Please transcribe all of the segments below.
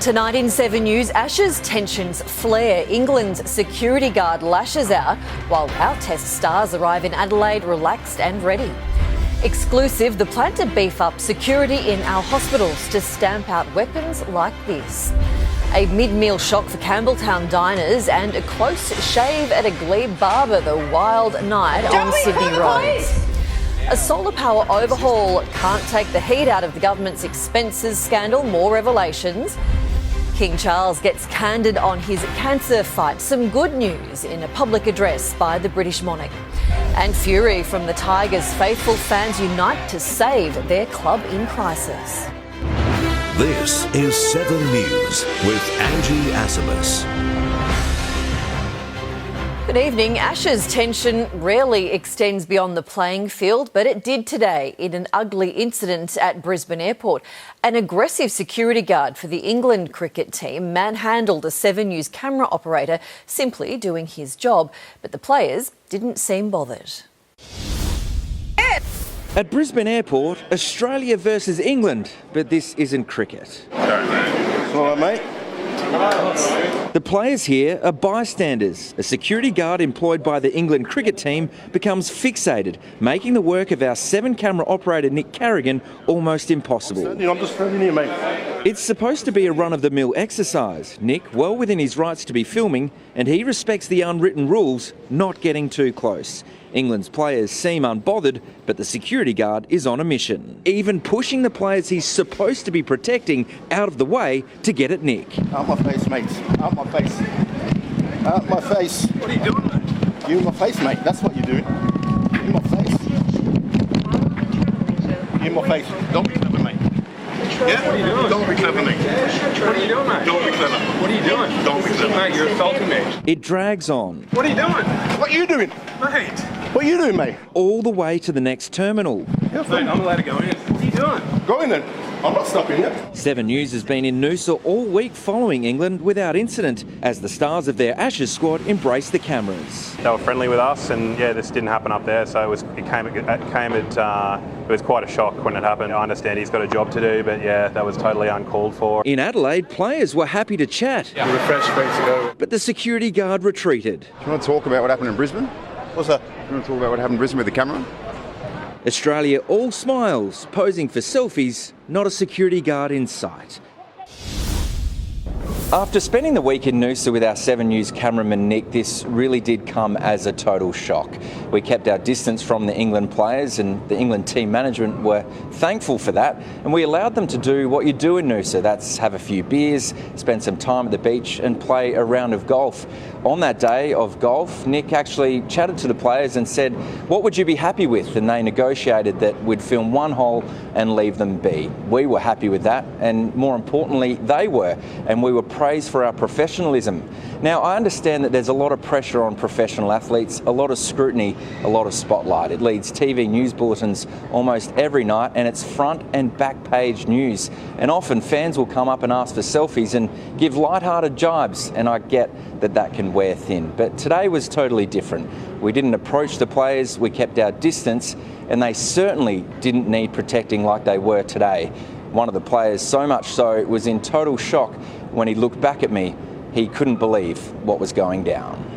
Tonight in 7 News, Ashes tensions flare. England's security guard lashes out while our Test stars arrive in Adelaide relaxed and ready. Exclusive, the plan to beef up security in our hospitals to stamp out weapons like this. A mid-meal shock for Campbelltown diners and a close shave at a Glebe barber, the wild night on Sydney roads. A solar power overhaul can't take the heat out of the government's expenses scandal. More revelations. King Charles gets candid on his cancer fight. Some good news in a public address by the British monarch. And fury from the Tigers. Faithful fans unite to save their club in crisis. This is 7 News with Angie Asimus. Good evening. Ashes tension rarely extends beyond the playing field, but it did today in an ugly incident at Brisbane Airport. An aggressive security guard for the England cricket team manhandled a 7 News camera operator simply doing his job, but the players didn't seem bothered. At Brisbane Airport, Australia versus England, but this isn't cricket. All right, mate. The players here are bystanders. A security guard employed by the England cricket team becomes fixated, making the work of our 7-camera operator Nick Carrigan almost impossible. I'm just filming you, mate. It's supposed to be a run-of-the-mill exercise. Nick, well within his rights to be filming, and he respects the unwritten rules, not getting too close. England's players seem unbothered, but the security guard is on a mission, even pushing the players he's supposed to be protecting out of the way to get at Nick. Out my face, mate. Out my face. Out my face. What are you doing, mate? You in my face, mate. That's what you're doing. You in my face. You in my face. Don't be clever, mate. Yeah? What are you doing? Don't be clever, mate. What are you doing, mate? Don't be clever. What are you doing? Don't be clever. Mate, you're assaulting me. It drags on, What are you doing? What are you doing? Mate. What are you doing, mate? all the way to the next terminal. Yeah, Mate, I'm allowed to go in. What are you doing? Go in then. I'm not stopping you. 7 News has been in Noosa all week following England without incident as the stars of their Ashes squad embrace the cameras. They were friendly with us, and yeah, this didn't happen up there, so it was quite a shock when it happened. I understand he's got a job to do, but yeah, that was totally uncalled for. In Adelaide, players were happy to chat, We were fresh ready to go. but the security guard retreated. Do you want to talk about what happened in Brisbane? What's that? Do you want to talk about what happened in Brisbane with the camera? Australia all smiles, posing for selfies, not a security guard in sight. After spending the week in Noosa with our 7 News cameraman Nick, this really did come as a total shock. We kept our distance from the England players, and the England team management were thankful for that, and we allowed them to do what you do in Noosa. That's have a few beers, spend some time at the beach and play a round of golf. On that day of golf, Nick actually chatted to the players and said, what would you be happy with? And they negotiated that we'd film one hole and leave them be. We were happy with that, and more importantly, they were, and we were praised for our professionalism. Now, I understand that there's a lot of pressure on professional athletes, a lot of scrutiny, a lot of spotlight. It leads TV news bulletins almost every night, and it's front and back page news. And often fans will come up and ask for selfies and give light-hearted jibes, and I get that that can wear thin. But today was totally different. We didn't approach the players, we kept our distance, and they certainly didn't need protecting like they were today. One of the players, so much so, was in total shock when he looked back at me. He couldn't believe what was going down.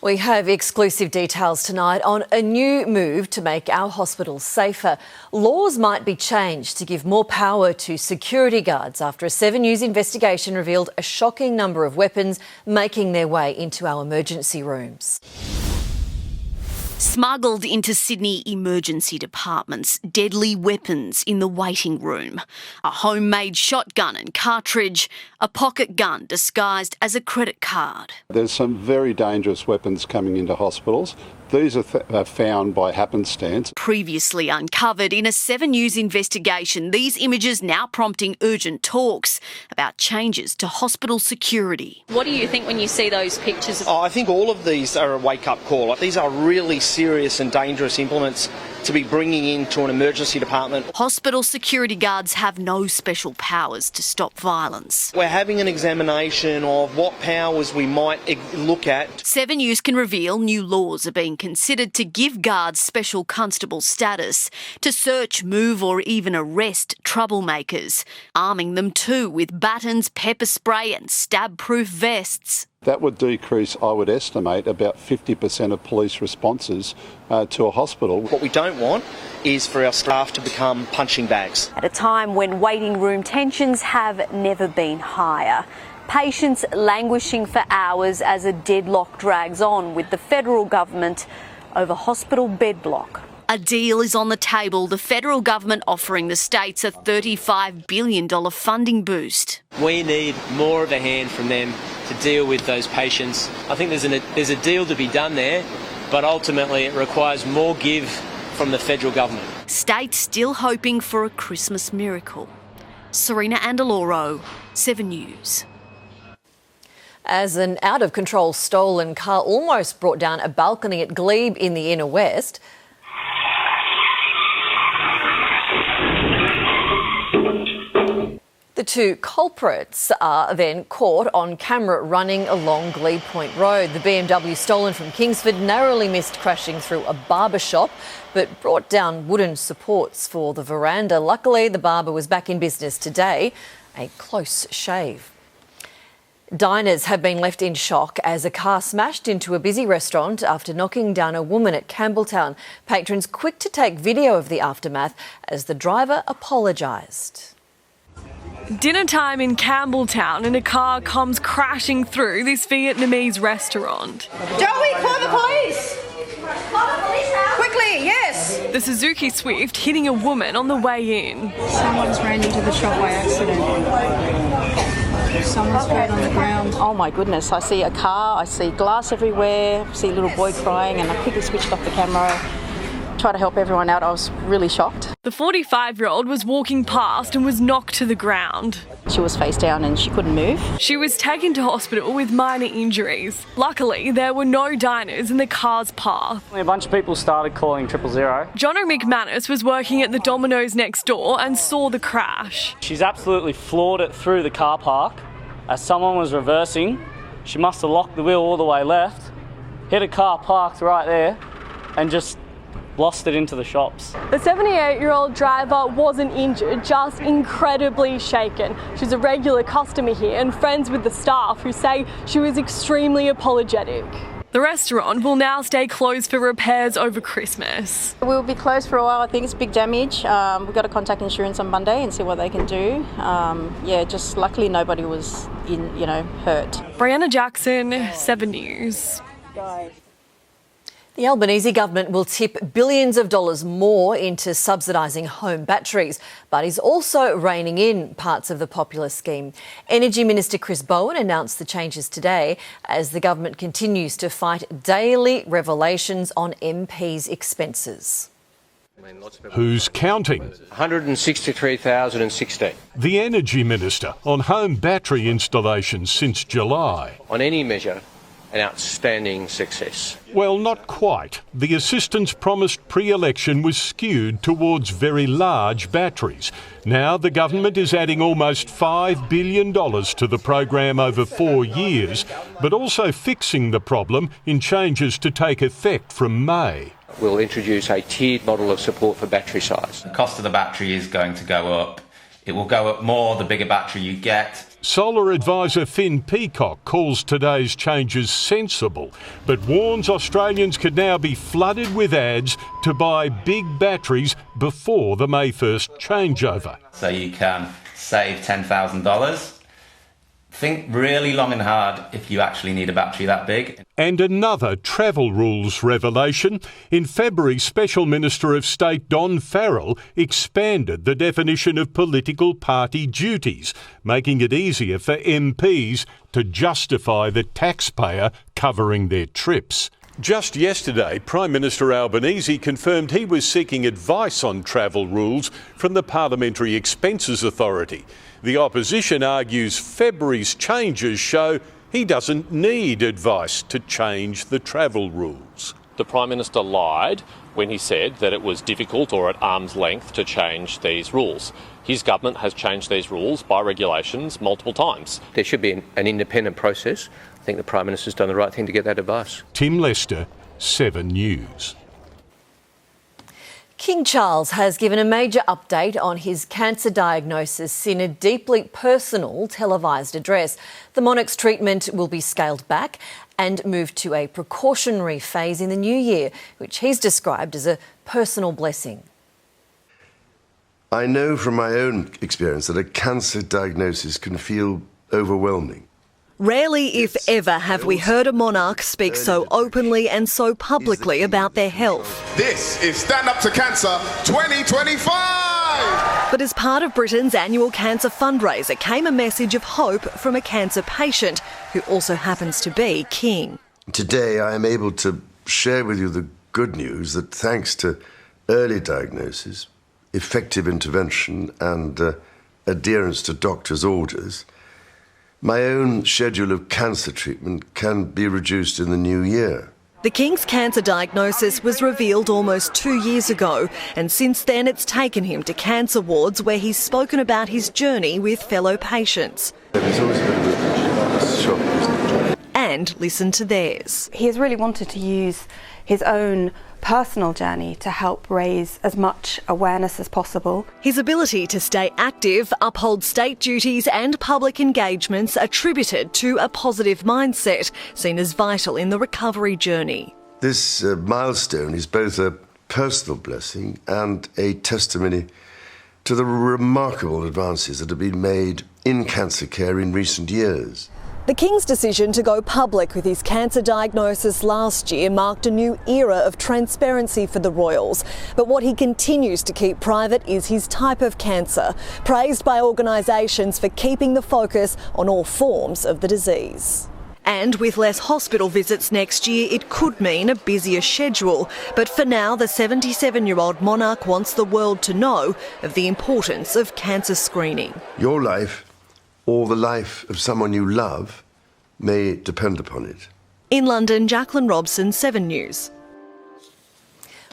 We have exclusive details tonight on a new move to make our hospitals safer. Laws might be changed to give more power to security guards after a 7 News investigation revealed a shocking number of weapons making their way into our emergency rooms. Smuggled into Sydney emergency departments, deadly weapons in the waiting room, a homemade shotgun and cartridge, a pocket gun disguised as a credit card. There's some very dangerous weapons coming into hospitals. These are found by happenstance. Previously uncovered in a 7 News investigation, these images now prompting urgent talks about changes to hospital security. What do you think when you see those pictures? I think all of these are a wake-up call. These are really serious and dangerous implements to be bringing into an emergency department. Hospital security guards have no special powers to stop violence. We're having an examination of what powers we might look at. 7 News can reveal new laws are being considered to give guards special constable status to search, move or even arrest troublemakers, arming them too with batons, pepper spray and stab-proof vests. That would decrease, I would estimate, about 50% of police responses to a hospital. What we don't want is for our staff to become punching bags. At a time when waiting room tensions have never been higher. Patients languishing for hours as a deadlock drags on with the federal government over hospital bed block. A deal is on the table, the federal government offering the states a $35 billion funding boost. We need more of a hand from them to deal with those patients. I think there's a deal to be done there, but ultimately it requires more give from the federal government. States still hoping for a Christmas miracle. Serena Andaloro, 7 News. As an out-of-control stolen car almost brought down a balcony at Glebe in the inner west, the two culprits are then caught on camera running along Glebe Point Road. The BMW stolen from Kingsford narrowly missed crashing through a barber shop, but brought down wooden supports for the veranda. Luckily, the barber was back in business today. A close shave. Diners have been left in shock as a car smashed into a busy restaurant after knocking down a woman at Campbelltown. Patrons quick to take video of the aftermath as the driver apologised. Dinner time in Campbelltown and a car comes crashing through this Vietnamese restaurant. Joey, call the police! Call the police now! Quickly, yes! The Suzuki Swift hitting a woman on the way in. Someone's ran into the shop by accident. Someone's fell on the ground. Oh my goodness, I see a car, I see glass everywhere, I see a little boy crying, and I quickly switched off the camera. Try to help everyone out. I was really shocked. The 45-year-old was walking past and was knocked to the ground. She was face down and she couldn't move. She was taken to hospital with minor injuries. Luckily, there were no diners in the car's path. A bunch of people started calling 000. Jono McManus was working at the Domino's next door and saw the crash. She's absolutely floored it through the car park. As someone was reversing, she must have locked the wheel all the way left, hit a car parked right there, and just lost it into the shops. The 78-year-old driver wasn't injured, just incredibly shaken. She's a regular customer here and friends with the staff who say she was extremely apologetic. The restaurant will now stay closed for repairs over Christmas. We'll be closed for a while. I think it's big damage. We've got to contact insurance on Monday and see what they can do. Just luckily nobody was hurt. Brianna Jackson, 7 News. The Albanese government will tip billions of dollars more into subsidising home batteries, but is also reining in parts of the popular scheme. Energy Minister Chris Bowen announced the changes today as the government continues to fight daily revelations on MPs' expenses. Who's counting? 163,016. The Energy Minister on home battery installations since July. On any measure, an outstanding success. Well, not quite. The assistance promised pre-election was skewed towards very large batteries. Now the government is adding almost $5 billion to the program over 4 years, but also fixing the problem in changes to take effect from May. We'll introduce a tiered model of support for battery size. The cost of the battery is going to go up. It will go up more the bigger battery you get. Solar advisor Finn Peacock calls today's changes sensible, but warns Australians could now be flooded with ads to buy big batteries before the May 1st changeover. So you can save $10,000. Think really long and hard if you actually need a battery that big. And another travel rules revelation. In February, Special Minister of State Don Farrell expanded the definition of political party duties, making it easier for MPs to justify the taxpayer covering their trips. Just yesterday, Prime Minister Albanese confirmed he was seeking advice on travel rules from the Parliamentary Expenses Authority. The opposition argues February's changes show he doesn't need advice to change the travel rules. The Prime Minister lied when he said that it was difficult or at arm's length to change these rules. His government has changed these rules by regulations multiple times. There should be an independent process. I think the Prime Minister's done the right thing to get that advice. Tim Lester, 7 News. King Charles has given a major update on his cancer diagnosis in a deeply personal televised address. The monarch's treatment will be scaled back and moved to a precautionary phase in the new year, which he's described as a personal blessing. I know from my own experience that a cancer diagnosis can feel overwhelming. Rarely, if ever, have we heard a monarch speak so openly and so publicly about their health. This is Stand Up to Cancer 2025! But as part of Britain's annual cancer fundraiser came a message of hope from a cancer patient who also happens to be king. Today I am able to share with you the good news that thanks to early diagnosis, effective intervention and adherence to doctors' orders, my own schedule of cancer treatment can be reduced in the new year. The King's cancer diagnosis was revealed almost 2 years ago, and since then it's taken him to cancer wards where he's spoken about his journey with fellow patients. There's always a bit of a shock, isn't it? And listen to theirs. He has really wanted to use his own personal journey to help raise as much awareness as possible. His ability to stay active, uphold state duties and public engagements attributed to a positive mindset, seen as vital in the recovery journey. This milestone is both a personal blessing and a testimony to the remarkable advances that have been made in cancer care in recent years. The King's decision to go public with his cancer diagnosis last year marked a new era of transparency for the royals. But what he continues to keep private is his type of cancer, praised by organisations for keeping the focus on all forms of the disease. And with less hospital visits next year, it could mean a busier schedule. But for now, the 77-year-old monarch wants the world to know of the importance of cancer screening. Your life, or the life of someone you love, may depend upon it. In London, Jacqueline Robson, 7 News.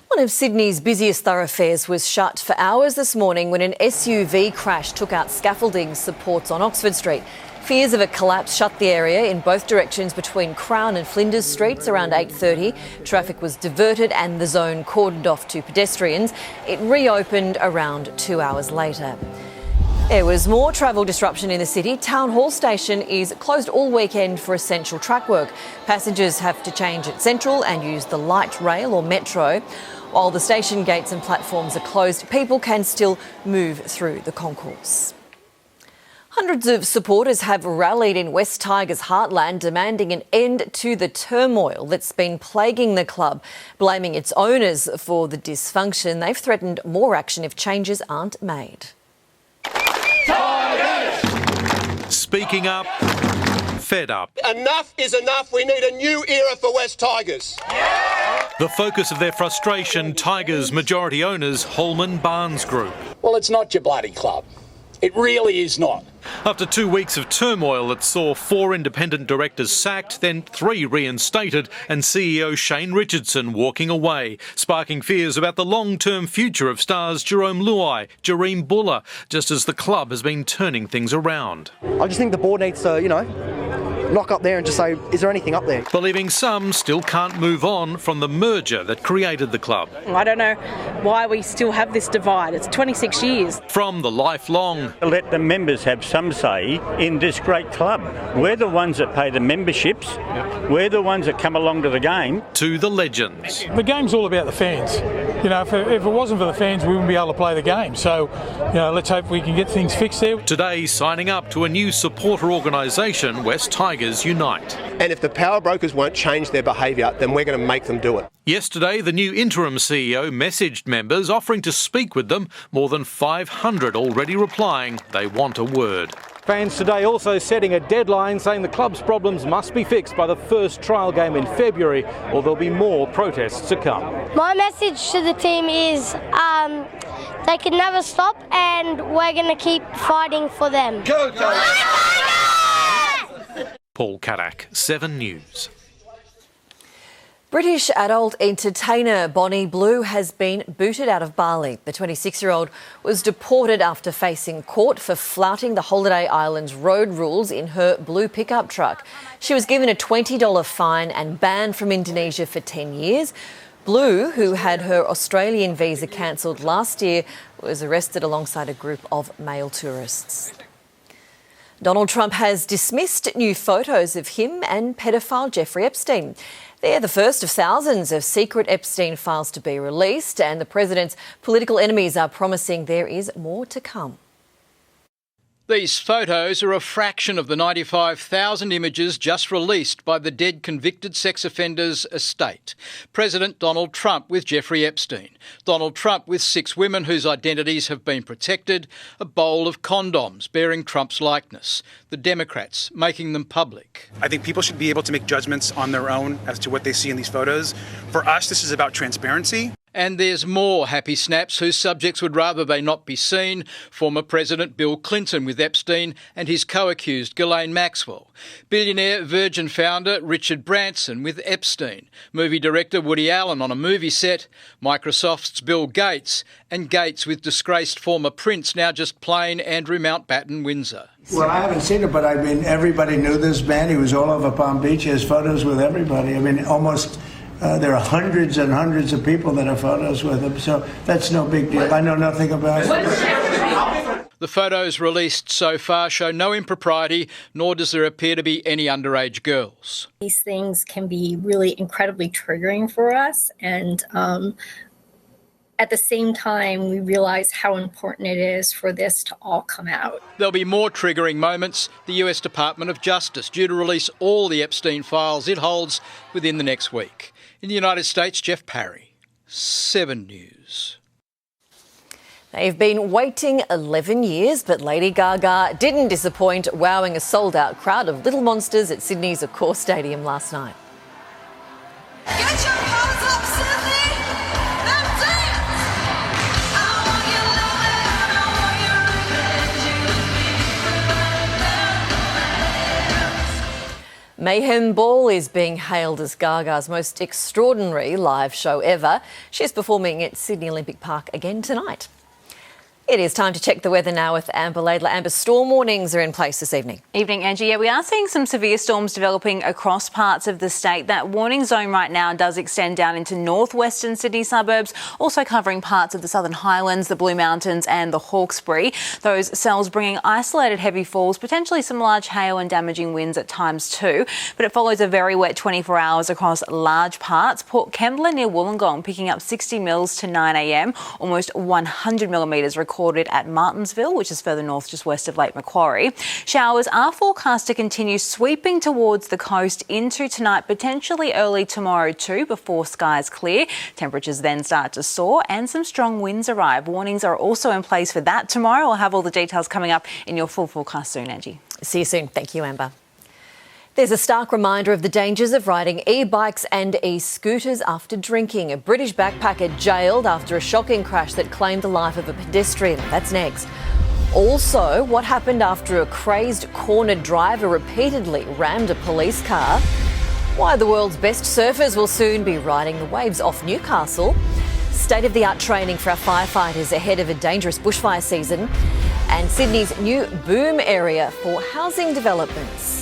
One of Sydney's busiest thoroughfares was shut for hours this morning when an SUV crash took out scaffolding supports on Oxford Street. Fears of a collapse shut the area in both directions between Crown and Flinders Streets around 8:30. Traffic was diverted and the zone cordoned off to pedestrians. It reopened around 2 hours later. There was more travel disruption in the city. Town Hall Station is closed all weekend for essential track work. Passengers have to change at Central and use the light rail or metro. While the station gates and platforms are closed, people can still move through the concourse. Hundreds of supporters have rallied in West Tigers' heartland demanding an end to the turmoil that's been plaguing the club. Blaming its owners for the dysfunction, they've threatened more action if changes aren't made. Speaking up, fed up. Enough is enough. We need a new era for West Tigers. The focus of their frustration, Tigers majority owners Holman Barnes Group. Well, it's not your bloody club. It really is not. After 2 weeks of turmoil that saw 4 independent directors sacked, then 3 reinstated, and CEO Shane Richardson walking away, sparking fears about the long-term future of stars Jerome Luai, Jareem Buller, just as the club has been turning things around. I just think the board needs to, knock up there and just say, is there anything up there? Believing some still can't move on from the merger that created the club. I don't know why we still have this divide. It's 26 years. From the lifelong. Let the members have some say in this great club. We're the ones that pay the memberships. We're the ones that come along to the game. To the legends. The game's all about the fans. If it wasn't for the fans, we wouldn't be able to play the game. So, let's hope we can get things fixed there. Today, signing up to a new supporter organisation, West Tigers Unite. And if the power brokers won't change their behaviour, then we're going to make them do it. Yesterday, the new interim CEO messaged members offering to speak with them, more than 500 already replying they want a word. Fans today also setting a deadline saying the club's problems must be fixed by the first trial game in February, or there'll be more protests to come. My message to the team is they can never stop and we're going to keep fighting for them. Go, Paul Kadak, 7 News. British adult entertainer Bonnie Blue has been booted out of Bali. The 26-year-old was deported after facing court for flouting the holiday island's road rules in her blue pickup truck. She was given a $20 fine and banned from Indonesia for 10 years. Blue, who had her Australian visa cancelled last year, was arrested alongside a group of male tourists. Donald Trump has dismissed new photos of him and pedophile Jeffrey Epstein. They're the first of thousands of secret Epstein files to be released, and the president's political enemies are promising there is more to come. These photos are a fraction of the 95,000 images just released by the dead convicted sex offender's estate. President Donald Trump with Jeffrey Epstein. Donald Trump with 6 women whose identities have been protected. A bowl of condoms bearing Trump's likeness. The Democrats making them public. I think people should be able to make judgments on their own as to what they see in these photos. For us, this is about transparency. And there's more happy snaps whose subjects would rather they not be seen. Former President Bill Clinton with Epstein and his co-accused Ghislaine Maxwell. Billionaire Virgin founder Richard Branson with Epstein. Movie director Woody Allen on a movie set. Microsoft's Bill Gates. And Gates with disgraced former Prince, now just plain Andrew Mountbatten Windsor. Well, I haven't seen it, but I mean, everybody knew this man. He was all over Palm Beach. He has photos with everybody. I mean, almost... there are hundreds and hundreds of people that have photos with him, so that's no big deal. I know nothing about it. The photos released so far show no impropriety, nor does there appear to be any underage girls. These things can be really incredibly triggering for us, and at the same time, we realize how important it is for this to all come out. There'll be more triggering moments. The US Department of Justice due to release all the Epstein files it holds within the next week. In the United States, Jeff Parry, 7 News. They've been waiting 11 years, but Lady Gaga didn't disappoint, wowing a sold-out crowd of little monsters at Sydney's Accor Stadium last night. Get your hands up, Sydney! And dance! I want your love, I want your revenge, Mayhem Ball is being hailed as Gaga's most extraordinary live show ever. She's performing at Sydney Olympic Park again tonight. It is time to check the weather now with Amber Laidler. Amber, storm warnings are in place this evening. Evening, Angie. Yeah, we are seeing some severe storms developing across parts of the state. That warning zone right now does extend down into northwestern Sydney suburbs, also covering parts of the Southern Highlands, the Blue Mountains and the Hawkesbury. Those cells bringing isolated heavy falls, potentially some large hail and damaging winds at times too. But it follows a very wet 24 hours across large parts. Port Kembla near Wollongong picking up 60 mils to 9 a.m, almost 100 millimetres recorded at Martinsville, which is further north just west of Lake Macquarie. Showers are forecast to continue sweeping towards the coast into tonight, potentially early tomorrow too, before skies clear. Temperatures then start to soar and some strong winds arrive. Warnings are also in place for that tomorrow. We'll have all the details coming up in your full forecast soon, Angie. See you soon. Thank you, Amber. There's a stark reminder of the dangers of riding e-bikes and e-scooters after drinking. A British backpacker jailed after a shocking crash that claimed the life of a pedestrian. That's next. Also, what happened after a crazed cornered driver repeatedly rammed a police car. Why the world's best surfers will soon be riding the waves off Newcastle. State-of-the-art training for our firefighters ahead of a dangerous bushfire season. And Sydney's new boom area for housing developments.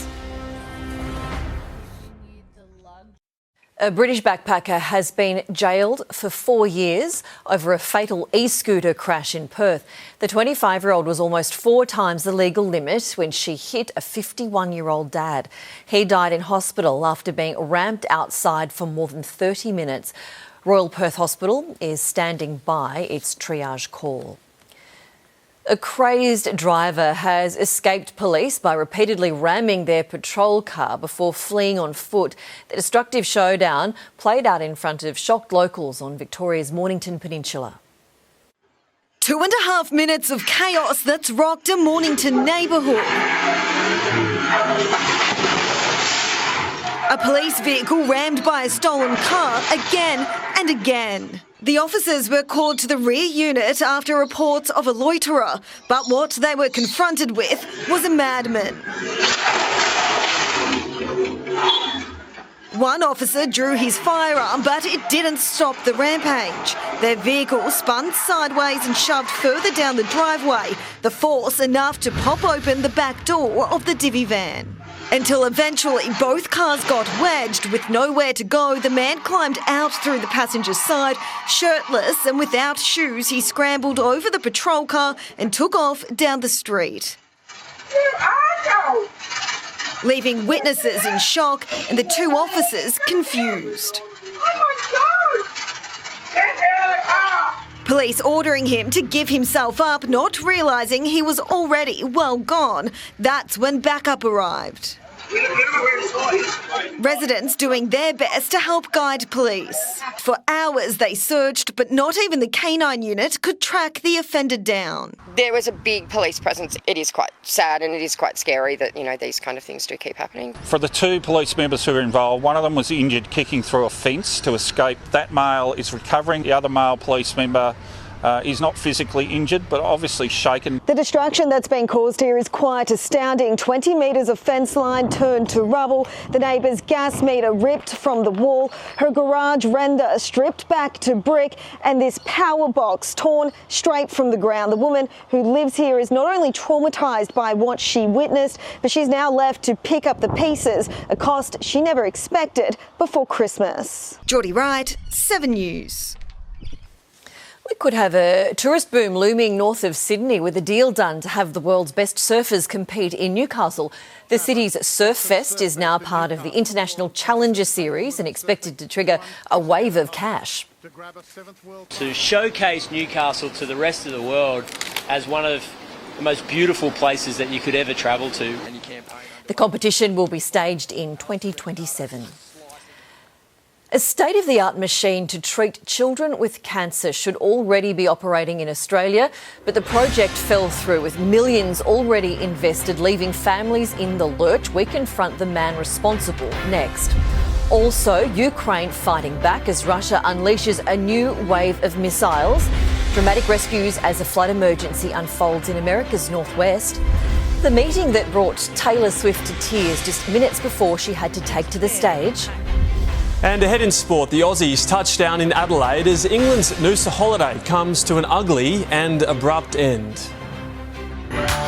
A British backpacker has been jailed for 4 years over a fatal e-scooter crash in Perth. The 25-year-old was almost 4 times the legal limit when she hit a 51-year-old dad. He died in hospital after being ramped outside for more than 30 minutes. Royal Perth Hospital is standing by its triage call. A crazed driver has escaped police by repeatedly ramming their patrol car before fleeing on foot. The destructive showdown played out in front of shocked locals on Victoria's Mornington Peninsula. 2.5 minutes of chaos that's rocked a Mornington neighbourhood. A police vehicle rammed by a stolen car again and again. The officers were called to the rear unit after reports of a loiterer, but what they were confronted with was a madman. One officer drew his firearm, but it didn't stop the rampage. Their vehicle spun sideways and shoved further down the driveway, the force enough to pop open the back door of the divvy van. Until eventually both cars got wedged. With nowhere to go, the man climbed out through the passenger side. Shirtless and without shoes, he scrambled over the patrol car and took off down the street, leaving witnesses in shock and the two officers confused. Police ordering him to give himself up, not realising he was already well gone. That's when backup arrived. Residents doing their best to help guide police. For hours they searched, but not even the canine unit could track the offender down. There was a big police presence. It is quite sad and it is quite scary that, these kind of things do keep happening. For the two police members who were involved, one of them was injured kicking through a fence to escape. That male is recovering. The other male police member is not physically injured, but obviously shaken. The destruction that's been caused here is quite astounding. 20 metres of fence line turned to rubble. The neighbour's gas meter ripped from the wall. Her garage render stripped back to brick, and this power box torn straight from the ground. The woman who lives here is not only traumatised by what she witnessed, but she's now left to pick up the pieces, a cost she never expected before Christmas. Geordie Wright, 7 News. We could have a tourist boom looming north of Sydney with a deal done to have the world's best surfers compete in Newcastle. The city's Surf Fest is now part of the International Challenger Series and expected to trigger a wave of cash. To showcase Newcastle to the rest of the world as one of the most beautiful places that you could ever travel to. The competition will be staged in 2027. A state-of-the-art machine to treat children with cancer should already be operating in Australia, but the project fell through with millions already invested, leaving families in the lurch. We confront the man responsible next. Also, Ukraine fighting back as Russia unleashes a new wave of missiles. Dramatic rescues as a flood emergency unfolds in America's northwest. The meeting that brought Taylor Swift to tears just minutes before she had to take to the stage. And ahead in sport, the Aussies touchdown in Adelaide as England's Noosa holiday comes to an ugly and abrupt end.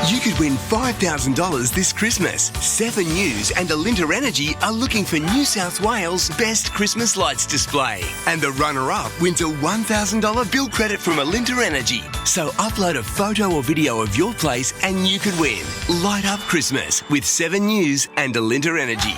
You could win $5,000 this Christmas. 7 News and Alinta Energy are looking for New South Wales' best Christmas lights display. And the runner-up wins a $1,000 bill credit from Alinta Energy. So upload a photo or video of your place and you could win. Light up Christmas with 7 News and Alinta Energy.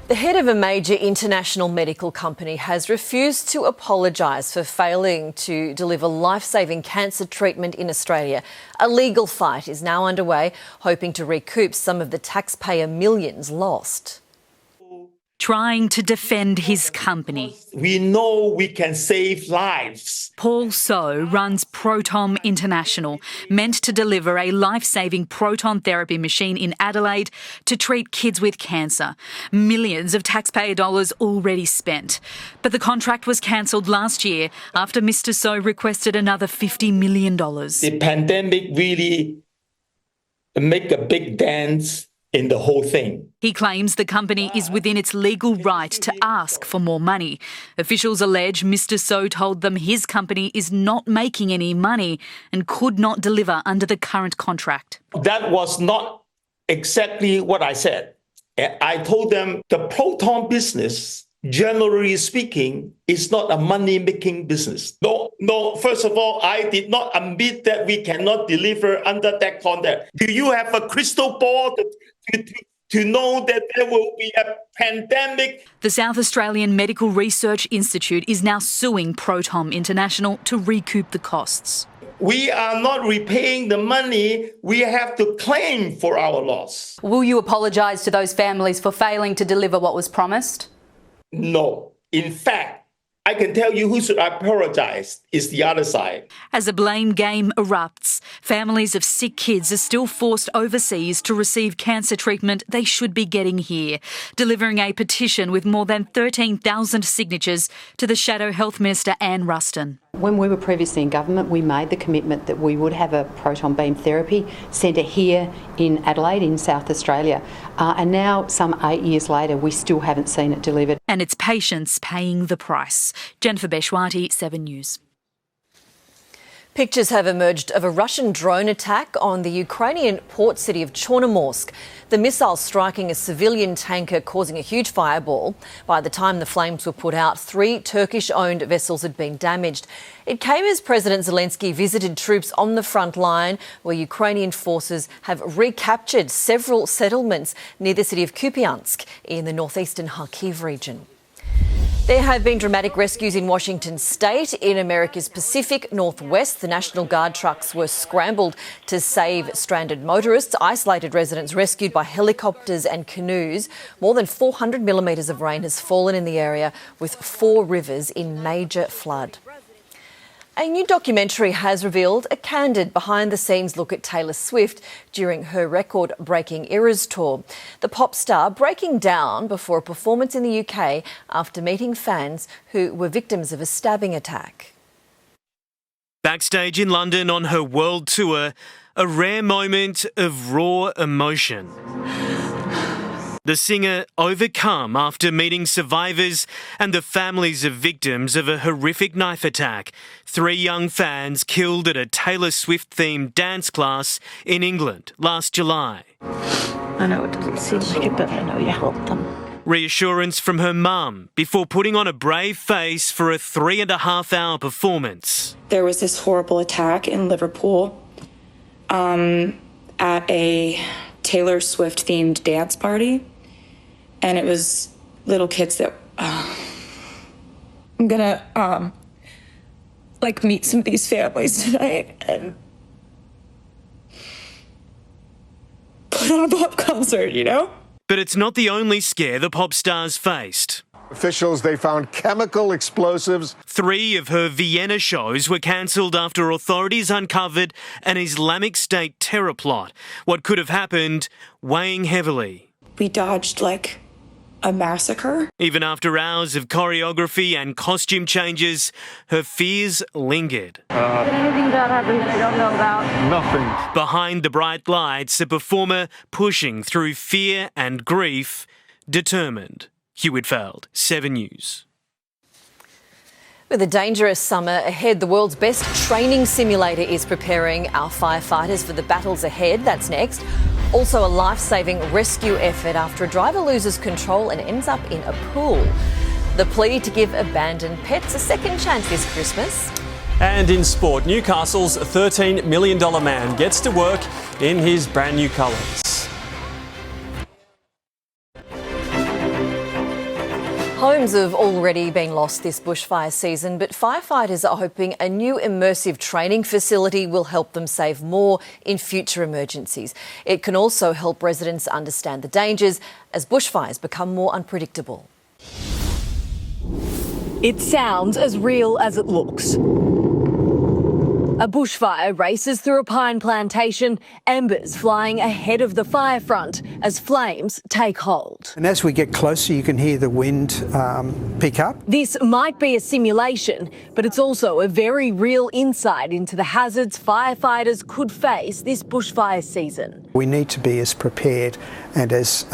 The head of a major international medical company has refused to apologise for failing to deliver life-saving cancer treatment in Australia. A legal fight is now underway, hoping to recoup some of the taxpayer millions lost. Trying to defend his company. We know we can save lives. Paul So runs Proton International, meant to deliver a life-saving proton therapy machine in Adelaide to treat kids with cancer. Millions of taxpayer dollars already spent. But the contract was cancelled last year after Mr So requested another $50 million. The pandemic really make a big dent in the whole thing. He claims the company is within its legal right to ask for more money. Officials allege Mr So told them his company is not making any money and could not deliver under the current contract. That was not exactly what I said. I told them the proton business, generally speaking, is not a money-making business. No, first of all, I did not admit that we cannot deliver under that contract. Do you have a crystal ball to know that there will be a pandemic? The South Australian Medical Research Institute is now suing Proton International to recoup the costs. We are not repaying the money. We have to claim for our loss. Will you apologise to those families for failing to deliver what was promised? No. In fact, I can tell you who should apologise is the other side. As a blame game erupts, families of sick kids are still forced overseas to receive cancer treatment they should be getting here, delivering a petition with more than 13,000 signatures to the Shadow Health Minister Anne Ruston. When we were previously in government, we made the commitment that we would have a proton beam therapy centre here in Adelaide, in South Australia. And now, some 8 years later, we still haven't seen it delivered. And it's patients paying the price. Jennifer Beshwati, 7 News. Pictures have emerged of a Russian drone attack on the Ukrainian port city of Chornomorsk. The missile striking a civilian tanker, causing a huge fireball. By the time the flames were put out, 3 Turkish-owned vessels had been damaged. It came as President Zelensky visited troops on the front line, where Ukrainian forces have recaptured several settlements near the city of Kupiansk in the northeastern Kharkiv region. There have been dramatic rescues in Washington state. In America's Pacific Northwest, the National Guard trucks were scrambled to save stranded motorists. Isolated residents rescued by helicopters and canoes. More than 400 millimetres of rain has fallen in the area, with 4 rivers in major flood. A new documentary has revealed a candid behind-the-scenes look at Taylor Swift during her record-breaking Eras tour. The pop star breaking down before a performance in the UK after meeting fans who were victims of a stabbing attack. Backstage in London on her world tour, a rare moment of raw emotion. The singer overcome after meeting survivors and the families of victims of a horrific knife attack. 3 young fans killed at a Taylor Swift-themed dance class in England last July. I know it doesn't seem like it, but I know you helped them. Reassurance from her mum before putting on a brave face for a 3.5-hour performance. There was this horrible attack in Liverpool at a Taylor Swift-themed dance party. And it was little kids that I'm gonna meet some of these families tonight and put on a pop concert, you know? But it's not the only scare the pop star's faced. Officials, they found chemical explosives. 3 of her Vienna shows were cancelled after authorities uncovered an Islamic State terror plot. What could have happened weighing heavily. We dodged a massacre. Even after hours of choreography and costume changes, her fears lingered. Did anything bad happen that I don't know about? Nothing. Behind the bright lights, a performer pushing through fear and grief, determined. Hugh Whitfield, 7 News. With a dangerous summer ahead, the world's best training simulator is preparing our firefighters for the battles ahead. That's next. Also, a life-saving rescue effort after a driver loses control and ends up in a pool. The plea to give abandoned pets a second chance this Christmas. And in sport, Newcastle's $13 million man gets to work in his brand new colours. Homes have already been lost this bushfire season, but firefighters are hoping a new immersive training facility will help them save more in future emergencies. It can also help residents understand the dangers as bushfires become more unpredictable. It sounds as real as it looks. A bushfire races through a pine plantation, embers flying ahead of the fire front as flames take hold. And as we get closer, you can hear the wind pick up. This might be a simulation, but it's also a very real insight into the hazards firefighters could face this bushfire season. We need to be as prepared and as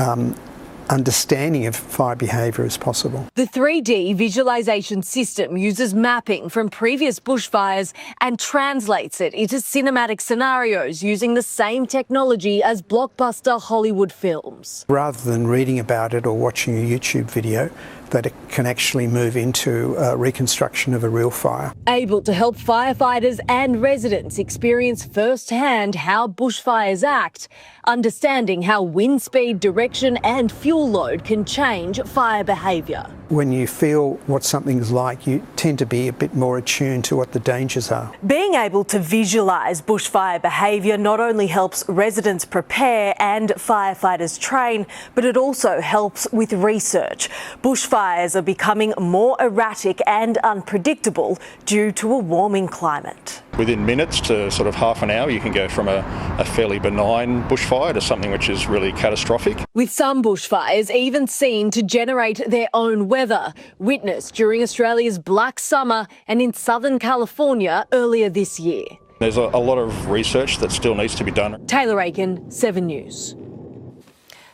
understanding of fire behaviour as possible. The 3D visualisation system uses mapping from previous bushfires and translates it into cinematic scenarios using the same technology as blockbuster Hollywood films. Rather than reading about it or watching a YouTube video, that it can actually move into a reconstruction of a real fire. Able to help firefighters and residents experience firsthand how bushfires act, understanding how wind speed, direction and fuel load can change fire behaviour. When you feel what something's like, you tend to be a bit more attuned to what the dangers are. Being able to visualise bushfire behaviour not only helps residents prepare and firefighters train, but it also helps with research. Bushfires are becoming more erratic and unpredictable due to a warming climate. Within minutes to sort of half an hour, you can go from a fairly benign bushfire to something which is really catastrophic. With some bushfires even seen to generate their own weather weather, witnessed during Australia's Black Summer and in Southern California earlier this year. There's a lot of research that still needs to be done. Taylor Aiken, 7 News.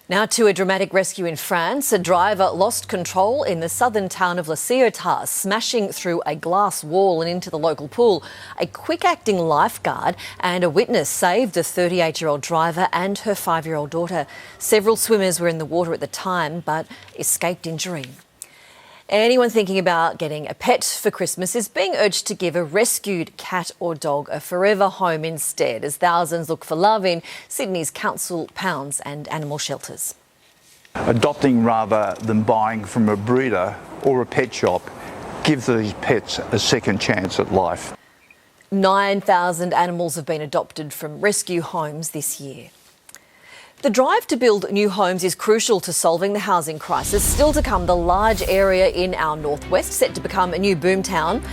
Now to a dramatic rescue in France. A driver lost control in the southern town of La Ciotat, smashing through a glass wall and into the local pool. A quick-acting lifeguard and a witness saved the 38-year-old driver and her 5-year-old daughter. Several swimmers were in the water at the time but escaped injury. Anyone thinking about getting a pet for Christmas is being urged to give a rescued cat or dog a forever home instead, as thousands look for love in Sydney's council pounds and animal shelters. Adopting rather than buying from a breeder or a pet shop gives these pets a second chance at life. 9,000 animals have been adopted from rescue homes this year. The drive to build new homes is crucial to solving the housing crisis. Still to come, the large area in our northwest set to become a new boomtown,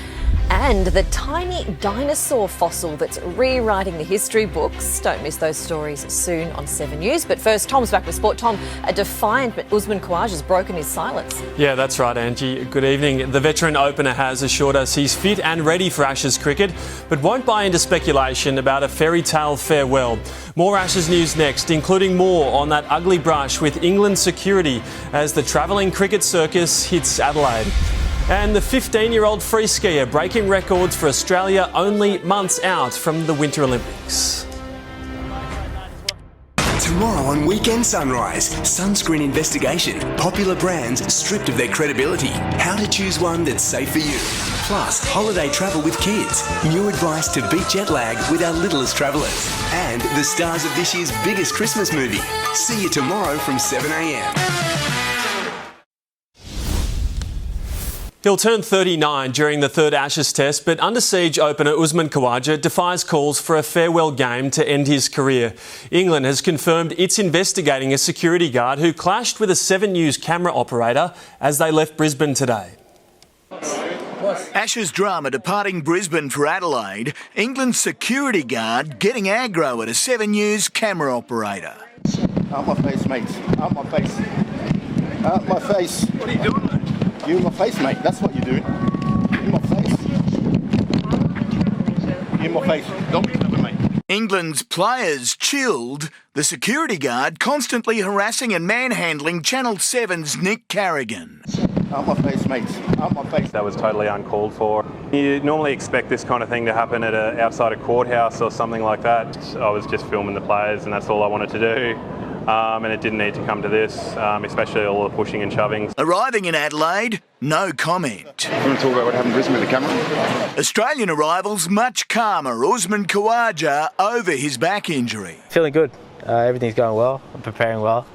and the tiny dinosaur fossil that's rewriting the history books. Don't miss those stories soon on 7 News. But first, Tom's back with sport. Tom, a defiant Usman Khawaja has broken his silence. Yeah, that's right, Angie. Good evening. The veteran opener has assured us he's fit and ready for Ashes cricket, but won't buy into speculation about a fairy tale farewell. More Ashes news next, including more on that ugly brush with England security as the travelling cricket circus hits Adelaide. And the 15-year-old free skier breaking records for Australia only months out from the Winter Olympics. Tomorrow on Weekend Sunrise, sunscreen investigation, popular brands stripped of their credibility, how to choose one that's safe for you. Plus, holiday travel with kids, new advice to beat jet lag with our littlest travellers, and the stars of this year's biggest Christmas movie. See you tomorrow from 7 a.m. He'll turn 39 during the third Ashes test, but under siege opener Usman Khawaja defies calls for a farewell game to end his career. England has confirmed it's investigating a security guard who clashed with a 7 News camera operator as they left Brisbane today. Ashes drama departing Brisbane for Adelaide. England's security guard getting aggro at a 7 News camera operator. Out my face, mate. Out my face. Out my face. What are you doing, mate? You in my face, mate. That's what you're doing. In my face. You in my face. Don't be clever, mate. England's players chilled. The security guard constantly harassing and manhandling Channel 7's Nick Carrigan. Out my face, mate. Out my face. That was totally uncalled for. You normally expect this kind of thing to happen at outside a courthouse or something like that. I was just filming the players and that's all I wanted to do. And it didn't need to come to this, especially all the pushing and shoving. Arriving in Adelaide, no comment. You want to talk about what happened in Brisbane with the camera? Australian arrivals much calmer. Usman Khawaja over his back injury. Feeling good. Everything's going well. I'm preparing well.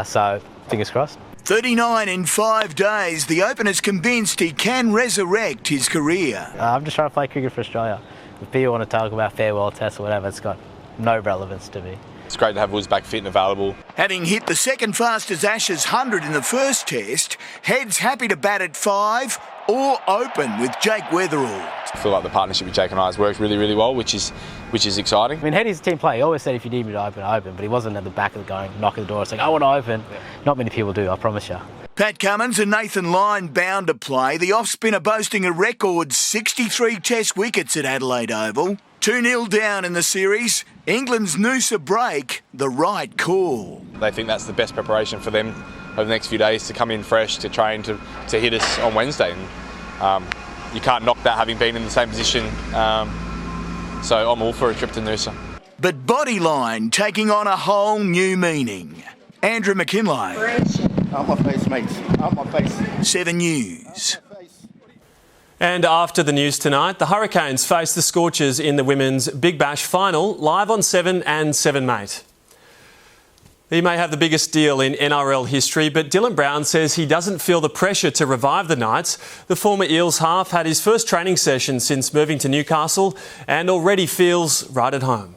So fingers crossed. 39 in 5 days. The opener's convinced he can resurrect his career. I'm just trying to play cricket for Australia. If people want to talk about farewell tests or whatever, it's got no relevance to me. It's great to have Woods back fit and available. Having hit the second fastest Ashes 100 in the first test, Head's happy to bat at 5 or open with Jake Weatherall. I feel like the partnership with Jake and I has worked really, really well, which is exciting. I mean, Head is a team player. He always said if you need me to open, I open, but he wasn't at the back of the going, knocking the door, saying, I want to open. Yeah. Not many people do, I promise you. Pat Cummins and Nathan Lyon bound to play. The off-spinner boasting a record 63 test wickets at Adelaide Oval. 2-0 down in the series. England's Noosa break, the right call. They think that's the best preparation for them over the next few days to come in fresh, to train, to hit us on Wednesday. And, you can't knock that having been in the same position. So I'm all for a trip to Noosa. But Bodyline taking on a whole new meaning. Andrew McKinlay. Out my face, mate. Out my face. 7 News. And after the news tonight, the Hurricanes face the Scorchers in the Women's Big Bash final, live on 7 and 7 Mate. He may have the biggest deal in NRL history, but Dylan Brown says he doesn't feel the pressure to revive the Knights. The former Eels half had his first training session since moving to Newcastle and already feels right at home.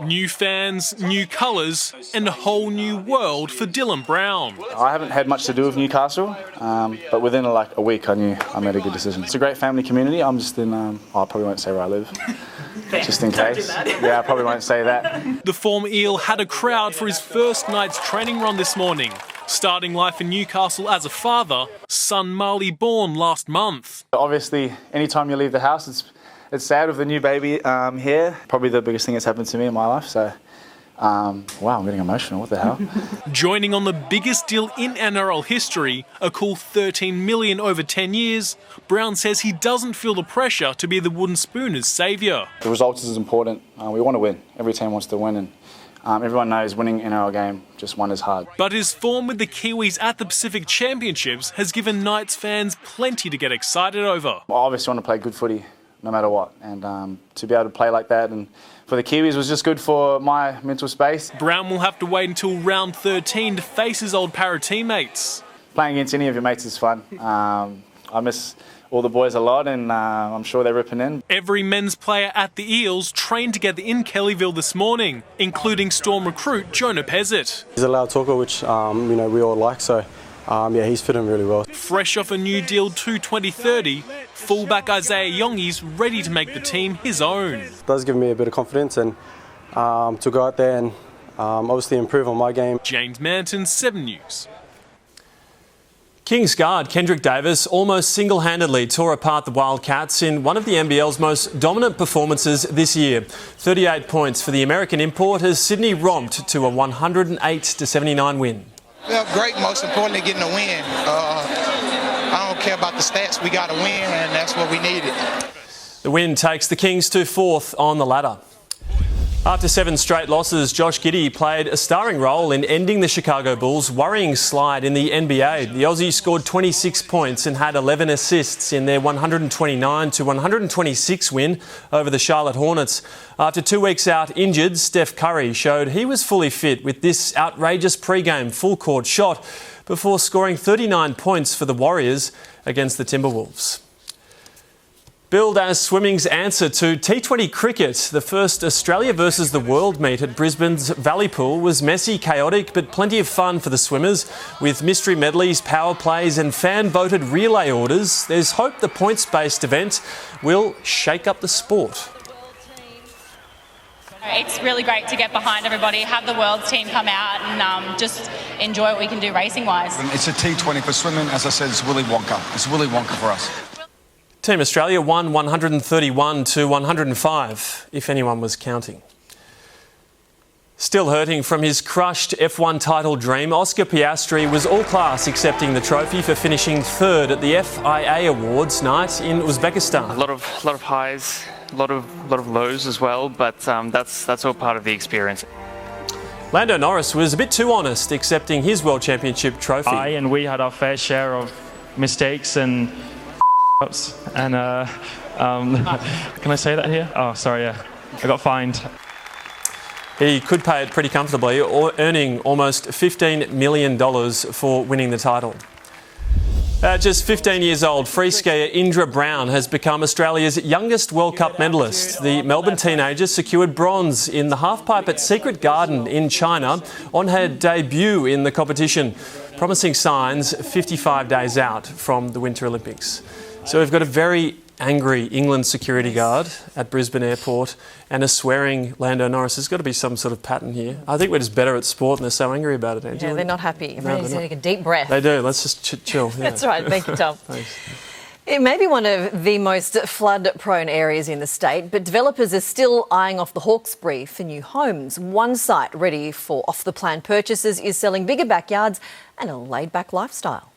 New fans, new colours and a whole new world for Dylan Brown. I haven't had much to do with Newcastle, but within a week I knew I made a good decision. It's a great family community. I'm just in, I probably won't say where I live, just in case. Yeah, I probably won't say that. The former Eel had a crowd for his first night's training run this morning. starting life in Newcastle as a father, son Marley born last month. Obviously, anytime you leave the house, it's sad with the new baby here. Probably the biggest thing that's happened to me in my life, so wow, I'm getting emotional, what the hell? Joining on the biggest deal in NRL history, a cool $13 million over 10 years, Brown says he doesn't feel the pressure to be the wooden spooners' saviour. The results is important. We want to win. Every team wants to win, and everyone knows winning an NRL game just one is hard. But his form with the Kiwis at the Pacific Championships has given Knights fans plenty to get excited over. I obviously want to play good footy no matter what, and to be able to play like that and for the Kiwis was just good for my mental space. Brown will have to wait until round 13 to face his old para teammates. Playing against any of your mates is fun. I miss all the boys a lot, and I'm sure they're ripping in. Every men's player at the Eels trained together in Kellyville this morning, including Storm recruit Jonah Pezzett. He's a loud talker, which we all like, so yeah, he's fitting really well. Fresh off a new deal to 2030, fullback Isaiah Yongi's ready to make the team his own. It does give me a bit of confidence and to go out there and obviously improve on my game. James Manton, 7 News. Kings guard Kendrick Davis almost single-handedly tore apart the Wildcats in one of the NBL's most dominant performances this year. 38 points for the American import as Sydney romped to a 108-79 win. Felt great, most importantly getting a win. I don't care about the stats, we got a win and that's what we needed. The win takes the Kings to 4th on the ladder. After 7 straight losses, Josh Giddey played a starring role in ending the Chicago Bulls' worrying slide in the NBA. The Aussie scored 26 points and had 11 assists in their 129-126 win over the Charlotte Hornets. After 2 weeks out injured, Steph Curry showed he was fully fit with this outrageous pre-game full-court shot before scoring 39 points for the Warriors against the Timberwolves. Billed as swimming's answer to T20 cricket, the first Australia versus the world meet at Brisbane's Valley Pool was messy, chaotic, but plenty of fun for the swimmers. With mystery medleys, power plays and fan-voted relay orders, there's hope the points-based event will shake up the sport. It's really great to get behind everybody, have the world's team come out and just enjoy what we can do racing-wise. It's a T20 for swimming. As I said, it's Willy Wonka. It's Willy Wonka for us. Team Australia won 131-105, if anyone was counting. Still hurting from his crushed F1 title dream, Oscar Piastri was all class accepting the trophy for finishing 3rd at the FIA Awards night in Uzbekistan. A lot of highs, a lot of lows as well, but that's all part of the experience. Lando Norris was a bit too honest accepting his World Championship trophy. And we had our fair share of mistakes and ups, and can I say that here? Oh, sorry, yeah. I got fined. He could pay it pretty comfortably, earning almost $15 million for winning the title. At just 15 years old, free skier Indra Brown has become Australia's youngest World Cup medalist. The Melbourne teenager secured bronze in the halfpipe at Secret Garden in China on her debut in the competition, promising signs 55 days out from the Winter Olympics. So we've got a very angry England security guard at Brisbane Airport and a swearing Lando Norris. There's got to be some sort of pattern here. I think we're just better at sport and they're so angry about it, Angie. Yeah, they're not happy. Everybody needs to take a deep breath. They do. Let's just chill. Yeah. That's right. Thank you, Tom. Thanks. It may be one of the most flood-prone areas in the state, but developers are still eyeing off the Hawkesbury for new homes. One site ready for off-the-plan purchases is selling bigger backyards and a laid-back lifestyle.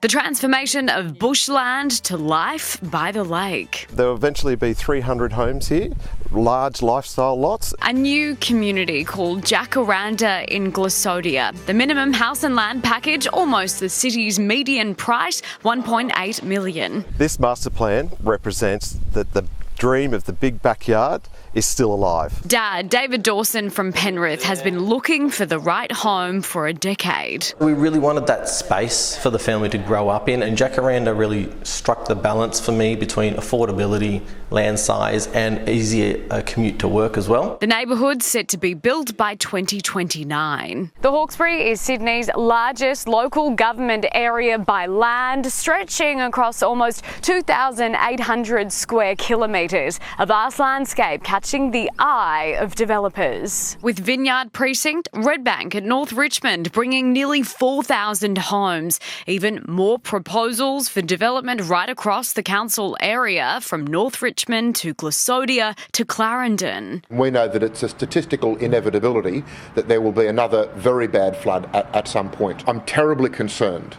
The transformation of bushland to life by the lake. There will eventually be 300 homes here, large lifestyle lots. A new community called Jacaranda in Glossodia. The minimum house and land package, almost the city's median price, $1.8 million. This master plan represents that the dream of the big backyard is still alive. Dad, David Dawson from Penrith, has been looking for the right home for a decade. We really wanted that space for the family to grow up in, and Jacaranda really struck the balance for me between affordability, land size and easier commute to work as well. The neighbourhood's set to be built by 2029. The Hawkesbury is Sydney's largest local government area by land, stretching across almost 2,800 square kilometres. created. A vast landscape catching the eye of developers. With Vineyard Precinct, Redbank at North Richmond bringing nearly 4,000 homes. Even more proposals for development right across the council area, from North Richmond to Glassodia to Clarendon. We know that it's a statistical inevitability that there will be another very bad flood at some point. I'm terribly concerned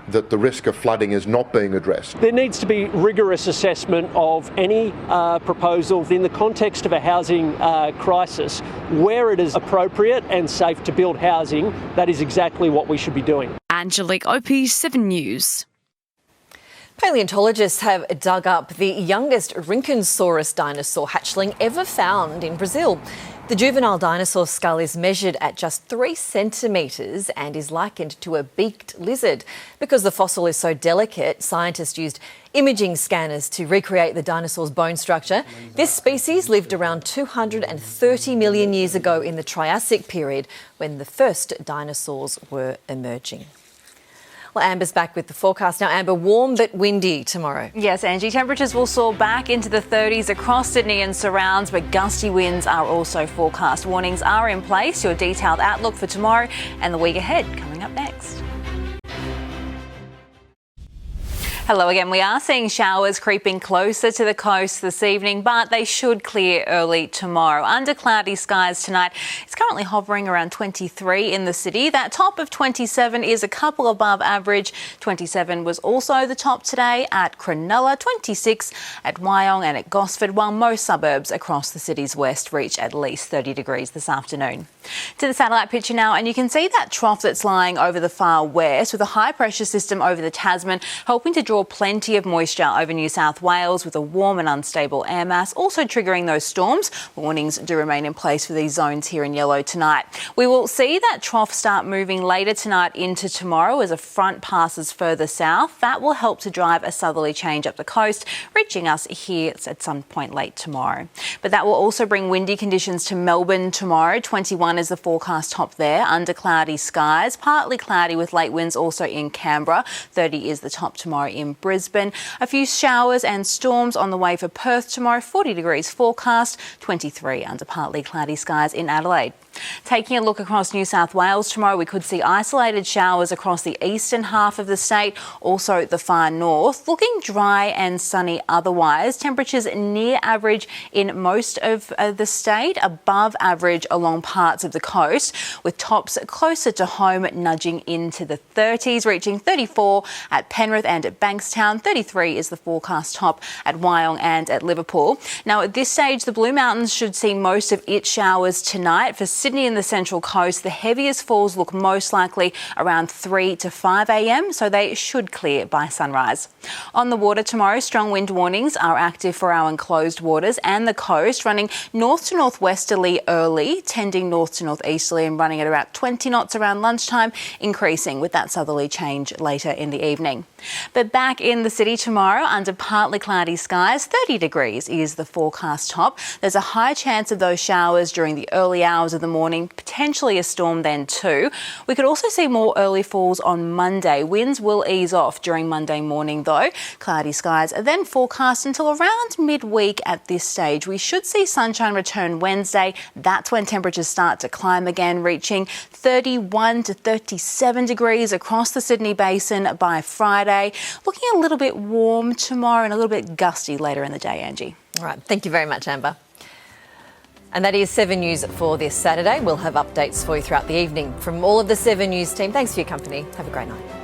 that the risk of flooding is not being addressed. There needs to be rigorous assessment of any proposal in the context of a housing crisis. Where it is appropriate and safe to build housing, that is exactly what we should be doing. Angelique Opie, 7 News. Paleontologists have dug up the youngest Rhynchosaurus dinosaur hatchling ever found in Brazil. The juvenile dinosaur skull is measured at just 3 centimetres and is likened to a beaked lizard. Because the fossil is so delicate, scientists used imaging scanners to recreate the dinosaur's bone structure. This species lived around 230 million years ago in the Triassic period, when the first dinosaurs were emerging. Well, Amber's back with the forecast now. Amber, warm but windy tomorrow. Yes, Angie. Temperatures will soar back into the 30s across Sydney and surrounds, but gusty winds are also forecast. Warnings are in place. Your detailed outlook for tomorrow and the week ahead coming up next. Hello again. We are seeing showers creeping closer to the coast this evening, but they should clear early tomorrow. Under cloudy skies tonight, it's currently hovering around 23 in the city. That top of 27 is a couple above average. 27 was also the top today at Cronulla, 26 at Wyong and at Gosford, while most suburbs across the city's west reach at least 30 degrees this afternoon. To the satellite picture now, and you can see that trough that's lying over the far west with a high pressure system over the Tasman, helping to draw plenty of moisture over New South Wales with a warm and unstable air mass, also triggering those storms. Warnings do remain in place for these zones here in yellow tonight. We will see that trough start moving later tonight into tomorrow as a front passes further south. That will help to drive a southerly change up the coast, reaching us here at some point late tomorrow. But that will also bring windy conditions to Melbourne tomorrow. 21 is the forecast top there, under cloudy skies, partly cloudy with late winds also in Canberra. 30 is the top tomorrow in Brisbane. A few showers and storms on the way for Perth tomorrow. 40 degrees forecast, 23 under partly cloudy skies in Adelaide. Taking a look across New South Wales tomorrow, we could see isolated showers across the eastern half of the state, also the far north. Looking dry and sunny otherwise. Temperatures near average in most of the state, above average along parts of the coast, with tops closer to home nudging into the 30s, reaching 34 at Penrith and at Bankstown. 33 is the forecast top at Wyong and at Liverpool. Now at this stage, the Blue Mountains should see most of its showers tonight. For Sydney and the Central Coast, the heaviest falls look most likely around 3 to 5 a.m, so they should clear by sunrise. On the water tomorrow, strong wind warnings are active for our enclosed waters and the coast, running north to northwesterly early, tending north to northeasterly and running at about 20 knots around lunchtime, increasing with that southerly change later in the evening. But back in the city tomorrow, under partly cloudy skies, 30 degrees is the forecast top. There's a high chance of those showers during the early hours of the morning, potentially a storm then too. We could also see more early falls on Monday. Winds will ease off during Monday morning though. Cloudy skies are then forecast until around midweek at this stage. We should see sunshine return Wednesday. That's when temperatures start to climb again, reaching 31 to 37 degrees across the Sydney Basin by Friday. Looking a little bit warm tomorrow and a little bit gusty later in the day, Angie. All right, thank you very much, Amber. And that is 7 News for this Saturday. We'll have updates for you throughout the evening. From all of the 7 News team, thanks for your company. Have a great night.